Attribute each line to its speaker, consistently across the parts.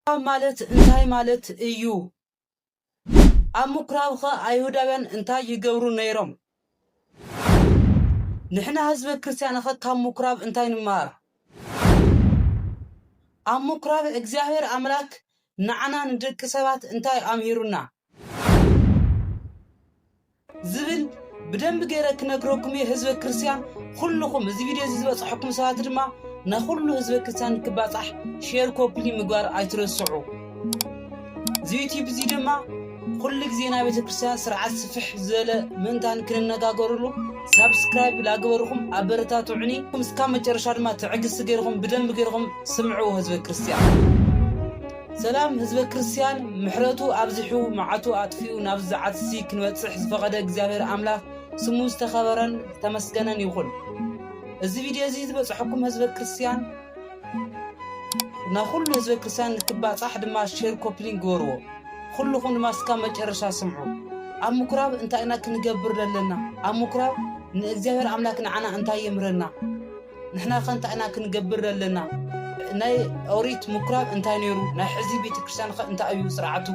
Speaker 1: ማለት እንታይ ማለት እዩ ኣብ ምኩራብኸ ኣይሁዳውያን እንታይ ይገብሩ ነይሮም ንሕና ህዝበ ክርስቲያን ካብ ምኩራብ እንታይ ንማር ኣብ ምኩራብ እግዚአብሔር ኣምላክ ንዓና ንደቂ ሰባት እንታይ ኣምሂሩና ዝብል ብደንብ ገይረ ክነግረኩም ህዝበ ክርስቲያን ኩልኩም እዚ ቪድዮ ዝበፅሐኩም ሰባት ድማ ንኹሉ ህዝበ ክርስቲያን ክባጻሕ ሼር ኮፒ ምግባር ኣይትረስዑ ዩቲዩብ እዚ ድማ ኩሉ ግዜ ናይ ቤተ ክርስቲያን ስርዓት ስፍሕ ዘለ ምንታን ክንነጋገርሉ ሰብስክራይብ ላግበርኩም ኣበረታቱዕኒ እስካ መጨረሻ ድማ ትዕግስቲ ገይርኩም ብደንብ ገይርኩም ስምዑ ህዝበ ክርስቲያን ሰላም ህዝበ ክርስቲያን ምሕረቱ ኣብዝሑ መዓቱ ኣጥፊኡ ናብ ዝዓትሲ ክንበጽሕ ዝፈቀደ እግዚአብሔር ኣምላክ ስሙ ዝተኸበረን ተመስገነን ይኹን እዚ ቪድዮ እዚ ዝበጽሐኩም ህዝበ ክርስቲያን ናኹሉ ህዝበ ክርስቲያን ክባጻሕ ድማ ሼር ኮፒ ሊንክ ገርዎ ኩልኩም ድማ እስካ መጨረሻ ስምዑ ኣብ ምኩራብ እንታይና ክንገብር ዘለና ኣብ ምኩራብ ንእግዚአብሔር ኣምላክ ንዓና እንታይ የምረና ንሕና ከንታይና ክንገብር ዘለና ናይ ኦሪት ምኩራብ እንታይ ነይሩ ናይ ሕዚ ቤተ ክርስቲያን እንታይ እዩ ስርዓቱ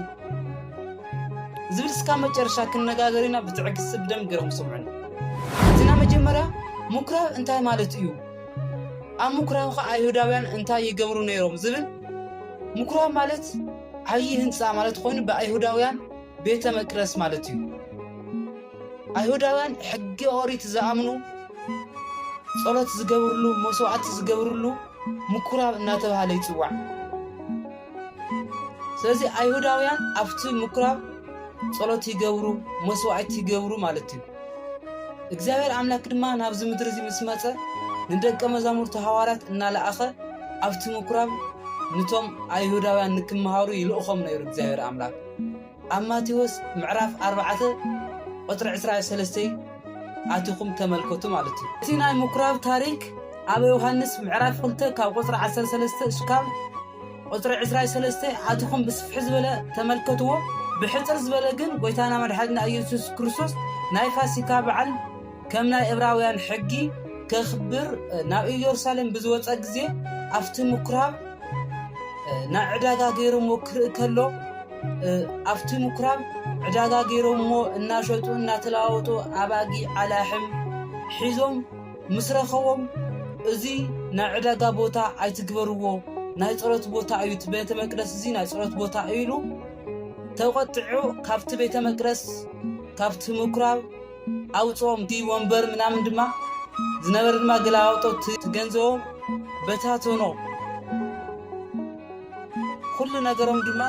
Speaker 1: ዝብል እስካ መጨረሻ ክንነጋገርና ብትዕግስቲ ብደም ገይሮም ስምዑን እትና መጀመርያ ምኩራብ እንታይ ማለት እዩ ኣብ ምኩራብ አይሁዳውያን እንታይ ይገብሩ ነይሮም ዝብል ምኩራብ ማለት ዓይ ህንጻ ማለት ኮይኑ በአይሁዳውያን ቤተ መቅደስ ማለት እዩ አይሁዳውያን ሕጊ ኦሪት ዝኣምኑ ጸሎት ዝገብርሉ መስዋዕት ዝገብርሉ ምኩራብ እናተባሃለ ይጽዋዕ ስለዚ አይሁዳውያን ኣብቲ ምኩራብ ጸሎት ይገብሩ መስዋዕት ይገብሩ ማለት እዩ እግዚአብሔር አምላክ ድማ ናብዚ ምድሪ እዚ ምስመጸ ንደቀ መዛሙርቱ ሐዋርያት እናለኣኸ ኣብቲ ምኩራብ ንቶም አይሁዳውያን ንክመሃሩ ይልእኹም ነይሩ እግዚአብሔር አምላክ ኣብ ማቴዎስ ምዕራፍ 4 ቁጥሪ 23 ኣቲኹም ተመልከቱ ማለት እዩ እቲ ናይ ምኩራብ ታሪክ ኣብ ዮሐንስ ምዕራፍ 2 ካብ ቁጥሪ 13 እስካብ ቁጥሪ 23 ኣቲኹም ብስፍሕ ዝበለ ተመልከትዎ ብሕፅር ዝበለ ግን ጎይታና መድሓኒትና ኢየሱስ ክርስቶስ ናይ ፋሲካ በዓል ከም ናይ ዕብራውያን ሕጊ ከኽብር ናብ ኢየሩሳሌም ብዝወፀ ግዜ ኣብቲ ምኩራብ ናይ ዕዳጋ ገይሮሞ ክርኢ ከሎ ኣብቲ ምኩራብ ዕዳጋ ገይሮሞ እናሸጡ እናተለዋወጡ ኣባጊ ኣላሕም ሒዞም ምስረኸቦም እዚ ናይ ዕዳጋ ቦታ ኣይትግበርዎ ናይ ጸሎት ቦታ እዩ ቤተ መቅደስ እዚ ናይ ጸሎት ቦታ እዩ ተቆጥዑ ካብቲ ቤተ መቅደስ ካብቲ ምኩራብ ኣውጾም ዲ ወንበር ምናምን ድማ ዝነበረ ድማ ገላውጦ ትገንዘቦ በታቶኖ ኩሉ ነገሮም ድማ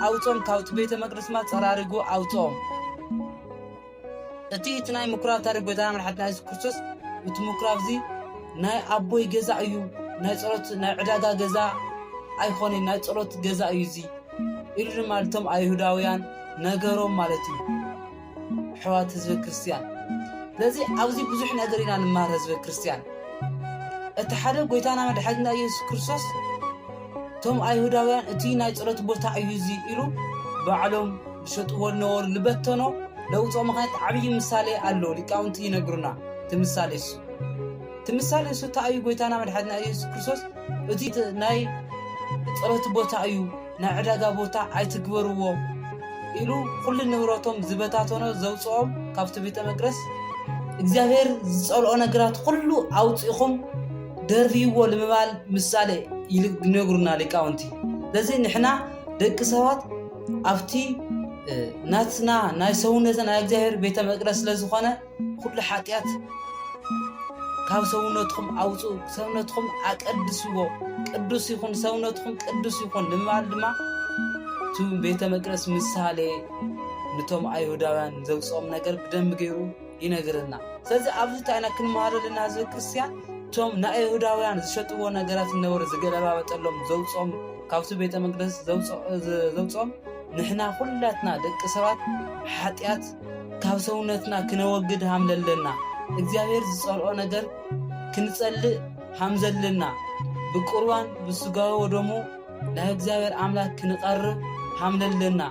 Speaker 1: ኣውጾም ካብቲ ቤተ መቅደስ ማ ጸራሪጎ ኣውጾም እቲ ናይ ምኩራብ ታሪክ ጎይታና መድሓኒትና ኢየሱስ ክርስቶስ እቲ ምኩራብ እዚ ናይ ኣቦይ ገዛ እዩ ናይ ጸሎት ናይ ዕዳጋ ገዛ ኣይኾነን ናይ ጸሎት ገዛ እዩ እዚ ኢሉ ማለቶም አይሁዳውያን ነገሮም ማለት እዩ ሕዋት ህዝበ ክርስቲያን ስለዚ ኣብዚ ብዙሕ ነገር ኢና ንማር ህዝበ ክርስቲያን እቲ ሓደ ጎይታና መድሓኒትና ኢየሱስ ክርስቶስ ቶም አይሁዳውያን እቲ ናይ ጸሎት ቦታ እዩ እዚ ኢሉ ባዕሎም ዝሸጥዎ ነበሩ ልበተኖ ለውጦ ምኽንያት ዓብይ ምሳሌ ኣሎ ሊቃውንቲ ይነግሩና ትምሳሌ እሱ ታዩ ጎይታና መድሓኒትና ኢየሱስ ክርስቶስ እቲ ናይ ጸሎት ቦታ እዩ ናይ ዕዳጋ ቦታ ኣይትግበርዎ ኢሉ ኩሉ ንብረቶም ዝበታተኖ ዘውጽኦም ካብቲ ቤተ መቅደስ እግዚአብሔር ዝጸልኦ ነገራት ኩሉ ኣውጽኢኹም ደርቢዎ ንምባል ምሳሌ ይነግሩና ሊቃውንቲ ስለዚ ንሕና ደቂ ሰባት ኣብቲ ናትና ናይ ሰውነትና ናይ እግዚአብሔር ቤተ መቅደስ ስለዝኾነ ኩሉ ሓጢያት ካብ ሰውነትኩም ኣውጹ ሰውነትኩም ኣቀድስዎ ቅዱስ ይኹን ሰውነትኩም ቅዱስ ይኹን ንምባል ድማ ቱ ቤተ መቅደስ ምሳሌ ንቶም አይሁዳውያን ዘውጾም ነገር ብደንብ ገይሩ ይነግረና ስለዚ ኣብዚ ታይና ክንማሃረልና ህዝበ ክርስቲያን ቶም ናይ አይሁዳውያን ዝሸጥዎ ነገራት ነበሩ ዝገለባበጠሎም ዘውጾም ካብቲ ቤተ መቅደስ ዘውጾም ንሕና ኩላትና ደቂ ሰባት ሓጢያት ካብ ሰውነትና ክነወግድ ሃምለለና እግዚአብሔር ዝጸልኦ ነገር ክንጸልእ ሃምዘለና ብቁርባን ብስጋው ደሙ ናይ እግዚአብሔር አምላክ ክንቀርብ ሃምለለና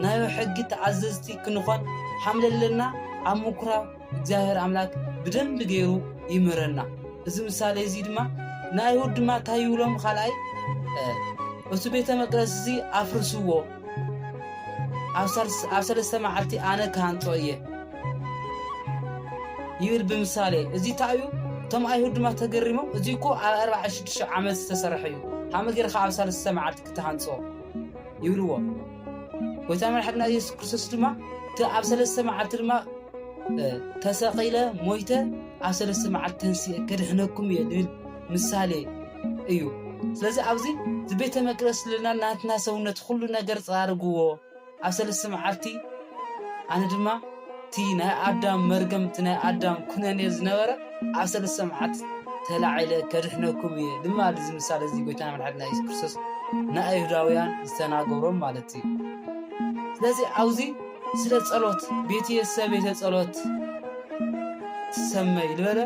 Speaker 1: ናይ ሕጊ ተዓዘዝቲ ክንኾን ሃምለለና ኣብ ምኩራብ እግዚአብሔር አምላክ ብደንብ ገይሩ ይምረና እዚ ምሳሌ እዚ ድማ ናይ አይሁድ ድማ ታይውሎም ኻልኣይ أتو بيت مقدس زي أفرسوه أبصر السماعتي أنا كان طويه يقول بمثالي زي تايو تم أيهود ما تجرمه زي كو على 24 عام استسرحيو هم غير خمسة السماعات كتهانصو يقولوا وتعمل حدنا يسوع كريستوس دما تأبصر السماعات دما تساقيله مويته أبصر السماعات تنسي كدهنكم يدل مثالي أيو ስለዚህ ኣብዚ ዝቤተ መቅደስ ለና ናትና ሰውነት ሁሉ ነገር ጻርጉዎ أبصر السماعات أنا دما تي نا آدم مرقم تنا آدم كنا نزنورة أبصر السماعات تلاعيله كرهناكم لما لازم مثال زي قلتنا من حدنا يسوع كريستوس نا أيهوداويان استناغورهم مالتي ስለዚህ ኣብዚ ስለ ጸሎት ቤት የሰቤተ ጸሎት ተሰማይ ልበለ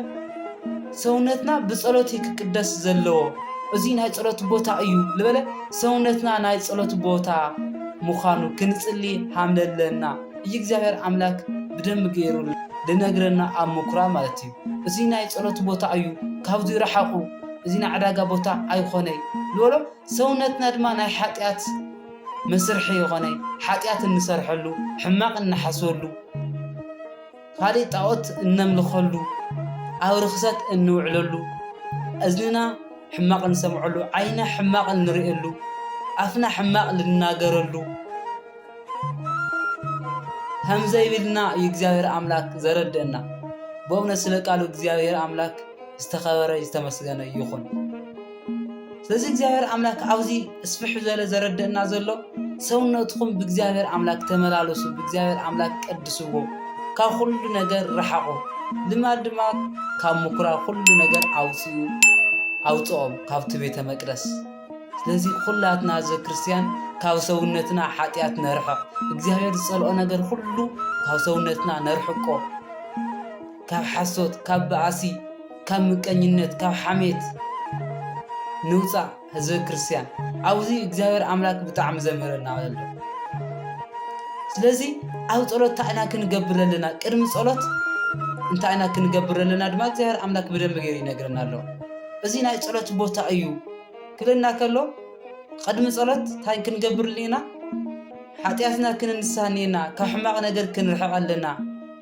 Speaker 1: ሰውነትና በጸሎት ይቅደስ ዘለዎ እዚ ናይ ጸሎት ቦታ እዩ ልበለ ሰውነትና ናይ ጸሎት ቦታ مخانو كنصلي حمدلنا يغزابير املاك بدم غيرو لنغرنا امكرا مالتي ازينا يصلوت بوتا ايو كابدو يرحقو ازينا عداغا بوتا ايخوني لولو سونتنا دما ناي حاتيات مسرحي يخوني حاتيات نسرحلو حماق نحسولو خالي طاوت نملخلو او رخصت نوعللو ازننا حماق نسمعلو عينا حماق نريلو أفنا حماق لنناقرلو هم زي بلنا يجزاير أملاك زردنا بومنا سلقالو يجزاير أملاك استخبر يستمسغنا يخون ስለዚህ እግዚአብሔር አምላክ አውዚ እስፍሕ ዘለ ዘረደና ዘሎ ሰውነትኩም በእግዚአብሔር አምላክ ተመላለሱ በእግዚአብሔር አምላክ ቀድስዎ ካብ ሁሉ ነገር ረሓቁ ልማድማ ካብ ምኩራብ ሁሉ ነገር አውጽኦም ካብቲ ቤተ መቅደስ ስለዚህ ሁላትና ዘክርስቲያን ካብ ሰውነትና ኃጢአት ነርሕቅ እግዚአብሔር ዝጸልኦ ነገር ሁሉ ካብ ሰውነትና ነርሕቆ ካብ ሓሶት ካብ በአሲ ካብ ምቀኝነት ካብ ሓሜት ንውፃ ዘክርስቲያን አውዚ እግዚአብሔር አምላክ ብጣዕሚ ዘምረና ማለት ነው ስለዚህ አው ጸሎት ታይና ክንገብረለና ቅድም ጸሎት እንታይና ክንገብረለና ድማ እግዚአብሔር አምላክ በደንብ ገሪ ይነግረናል እዚ ናይ ጸሎት ቦታ እዩ ክለና ከሎ قدم صلاه تاي كنغبر لينا حاتياتنا كننسانينا كحماق ነገር كنرحق لنا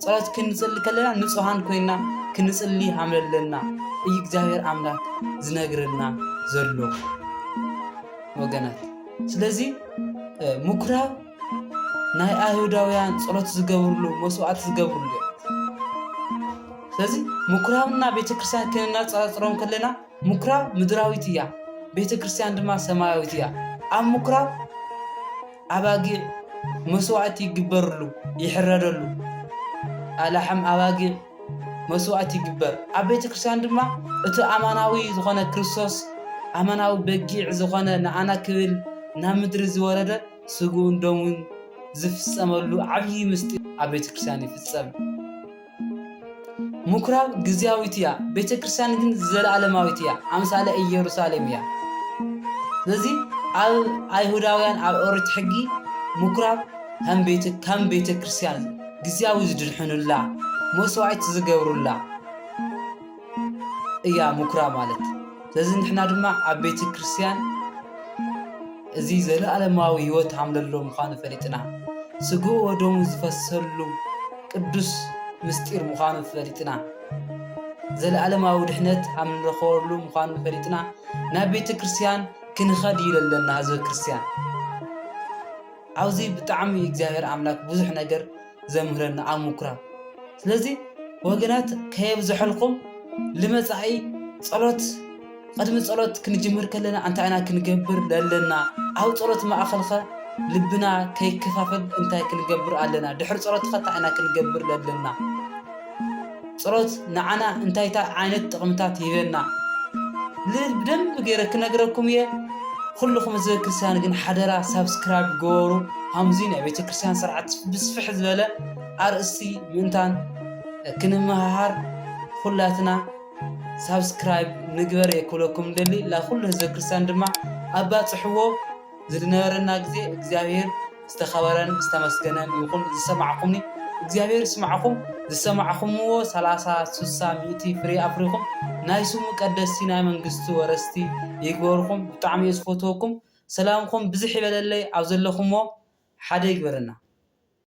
Speaker 1: صلاه كنصلي كلنا نصحان كوينا كنصلي حمللنا اي እግዚአብሔር አምላክ ዝነግርና ዘሎ ወገናት ስለዚህ ምኩራብ ናይ አይሁዳውያን ጸሎት ዝገብሩሉ መስዋዕት ዝገብሩሉ ስለዚህ ምኩራብና ቤተክርስቲያን ከናጻጽሮም ከለና ምኩራብ ምድራዊት እያ ቤተ ክርስቲያን ድማ ሰማያዊት እያ ኣብ ምኩራብ ኣባጊዕ መስዋዕት ይግበርሉ ይሕረደሉ ኣላሕም ኣባጊዕ መስዋዕት ይግበር ኣብ ቤተ ክርስቲያን ድማ እቲ ኣማናዊ ዝኾነ ክርስቶስ ኣማናዊ በጊዕ ዝኾነ ንኣና ክብል ናብ ምድሪ ዝወረደ ስጉኡን ደሙን ዝፍጸመሉ ዓብዪ ምስጢር ኣብ ቤተ ክርስቲያን ይፍጸም ምኩራብ ግዚያዊት እያ ቤተ ክርስቲያን ግን ዘለዓለማዊት እያ ኣምሳለ ኢየሩሳሌም እያ ስለዚህ አይሁዳውያን ኣብ ኦሪት ሕጊ ምኩራብ ከም ቤተ ክርስቲያን ግዚያዊ ዝድሕኑላ መስዋዕት ዝገብሩላ እያ ምኩራብ ማለት ስለዚህ ንሕና ድማ ኣብ ቤተ ክርስቲያን እዚ ዘለዓለማዊ ህይወት ሃምለሎ ምዃኑ ፈሊጥና ስጉኡ ወደሙ ዝፈሰሉ ቅዱስ ምስጢር ምዃኑ ፈሊጥና ዘለዓለማዊ ድሕነት ሃምንረኽበሉ ምዃኑ ፈሊጥና ናብ ቤተ ክርስቲያን ክንኸድ ይለለና ህዝበ ክርስቲያን አውዚ ብጣዕሚ እግዚአብሔር አምላክ ብዙሕ ነገር ዘምህረና ኣብ ምኩራብ ስለዚህ ወገናት ከየብዝሐልኩም ልመጻኢ ጸሎት قدم ጸሎት ክንጅምር ከለና እንታይ ክንገብር ለለና ኣብ ጸሎት ማእኸልኸ ልብና ከይከፋፈል እንታይ ክንገብር ኣለና ድሕሪ ጸሎት እንታይ ክንገብር ለለና ጸሎት ንዓና እንታይታ ዓይነት ጥቕምታት ይበና ልብደንብ ገይረ ክነግረኩም እየ ኩልኩም ህዝበ ክርስቲያን ግን ሓደራ ሳብስክራይብ ገበሩ ሃምዚ ናይ ቤተ ክርስቲያን ስርዓት ብስፍሕ ዝበለ ኣርእስቲ ምንታን ክንመሃር ኩላትና ሳብስክራይብ ንግበር የኩለኩም ደሊ ለኩሉ ህዝበ ክርስቲያን ድማ ኣባጽሕዎ ዝነበረና ግዜ እግዚአብሔር ዝተኸበረን ዝተመስገነን ይኹን ዝሰማዕኩምኒ እግዚአብሔር ስማዕኩም ዝሰማዕኩምዎ 30 60 100 ፍሬ ኣፍሪኩም ናይ ስሙ ቀደስቲ ናይ መንግስቱ ወረስቲ ይግበርኩም ብጣዕሚ ዝፈትወኩም ሰላምኩም ብዙሕ ይበለለይ ኣብ ዘለኹምዎ ሓደ ይግበረና